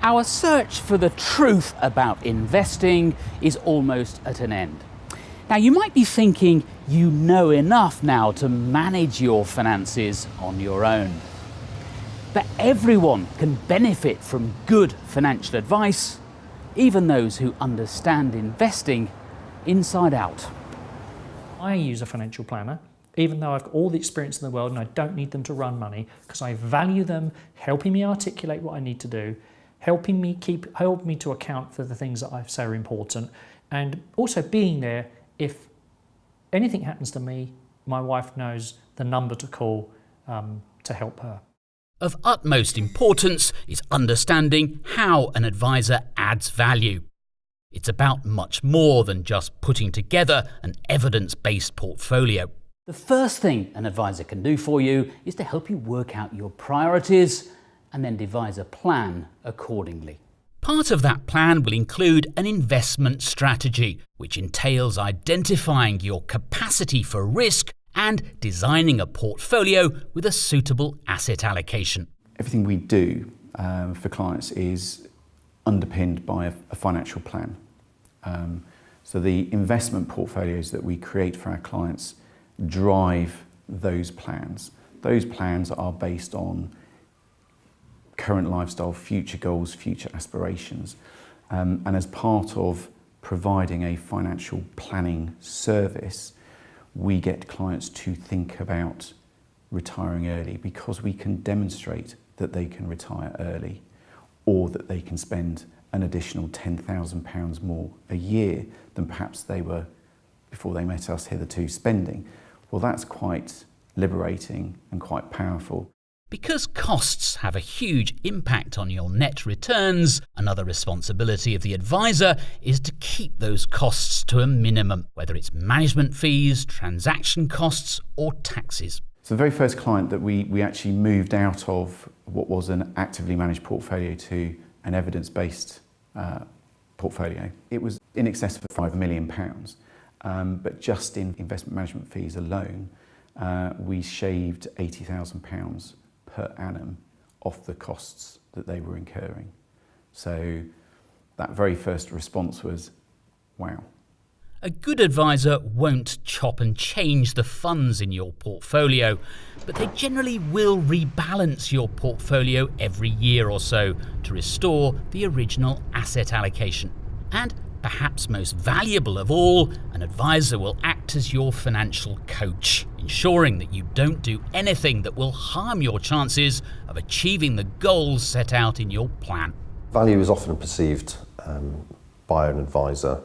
Our search for the truth about investing is almost at an end. Now, you might be thinking you know enough now to manage your finances on your own. But everyone can benefit from good financial advice, even those who understand investing inside out. I use a financial planner, even though I've got all the experience in the world and I don't need them to run money, because I value them helping me articulate what I need to do, helping me to account for the things that I say are important, and also being there if anything happens to me, my wife knows the number to call to help her. Of utmost importance is understanding how an advisor adds value. It's about much more than just putting together an evidence-based portfolio. The first thing an advisor can do for you is to help you work out your priorities and then devise a plan accordingly. Part of that plan will include an investment strategy, which entails identifying your capacity for risk and designing a portfolio with a suitable asset allocation. Everything we do for clients is underpinned by a financial plan. So the investment portfolios that we create for our clients drive those plans. Those plans are based on current lifestyle, future goals, future aspirations. And as part of providing a financial planning service, we get clients to think about retiring early because we can demonstrate that they can retire early, or that they can spend an additional £10,000 more a year than perhaps they were, before they met us, hitherto spending. Well, that's quite liberating and quite powerful. Because costs have a huge impact on your net returns, another responsibility of the advisor is to keep those costs to a minimum, whether it's management fees, transaction costs, or taxes. So the very first client that we actually moved out of what was an actively managed portfolio to an evidence-based portfolio, it was in excess of £5 million. But just in investment management fees alone, we shaved £80,000 per annum off the costs that they were incurring. So that very first response was, wow. A good advisor won't chop and change the funds in your portfolio, but they generally will rebalance your portfolio every year or so to restore the original asset allocation. And perhaps most valuable of all, an advisor will act as your financial coach, ensuring that you don't do anything that will harm your chances of achieving the goals set out in your plan. Value is often perceived by an advisor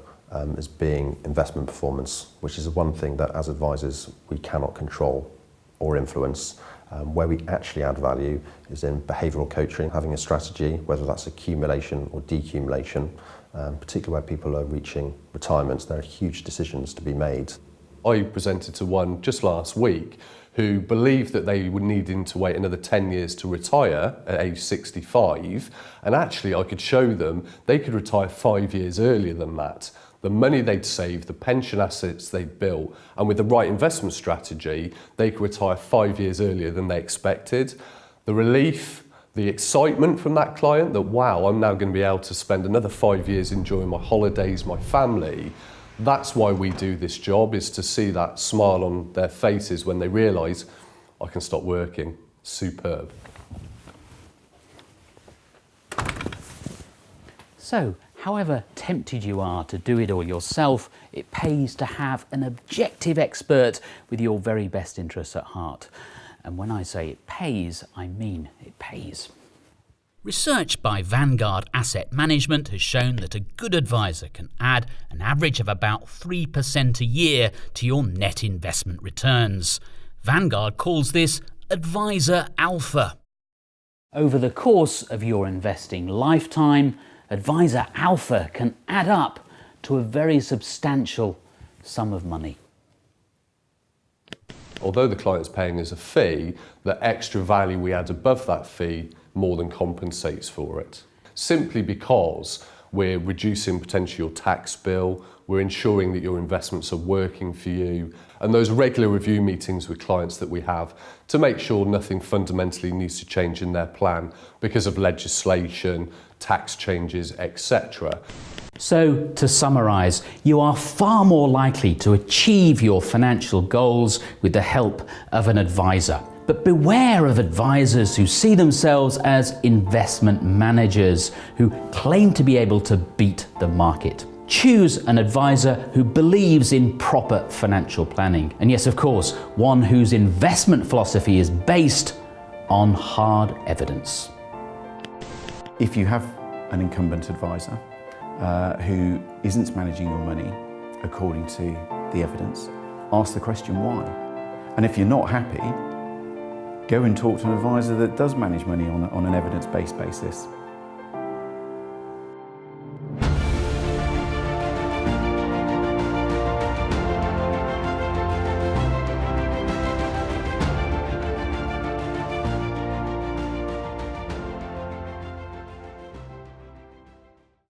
as being investment performance, which is the one thing that as advisors we cannot control or influence. Where we actually add value is in behavioural coaching, having a strategy, whether that's accumulation or decumulation, particularly where people are reaching retirements. There are huge decisions to be made. I presented to one just last week who believed that they were needing to wait another 10 years to retire at age 65, and actually I could show them they could retire 5 years earlier than that. The money they'd saved, the pension assets they'd built, and with the right investment strategy, they could retire 5 years earlier than they expected. The relief, the excitement from that client that, wow, I'm now going to be able to spend another 5 years enjoying my holidays, my family. That's why we do this job, is to see that smile on their faces when they realise, I can stop working. Superb. So, however tempted you are to do it all yourself, it pays to have an objective expert with your very best interests at heart. And when I say it pays, I mean it pays. Research by Vanguard Asset Management has shown that a good advisor can add an average of about 3% a year to your net investment returns. Vanguard calls this Advisor Alpha. Over the course of your investing lifetime, Advisor Alpha can add up to a very substantial sum of money. Although the client's paying us a fee, the extra value we add above that fee more than compensates for it. Simply because we're reducing potentially your tax bill, we're ensuring that your investments are working for you, and those regular review meetings with clients that we have to make sure nothing fundamentally needs to change in their plan because of legislation, tax changes, etc. So, to summarise, you are far more likely to achieve your financial goals with the help of an advisor. But beware of advisors who see themselves as investment managers who claim to be able to beat the market. Choose an advisor who believes in proper financial planning. And yes, of course, one whose investment philosophy is based on hard evidence. If you have an incumbent advisor who isn't managing your money according to the evidence, ask the question why. And if you're not happy, go and talk to an advisor that does manage money on an evidence-based basis.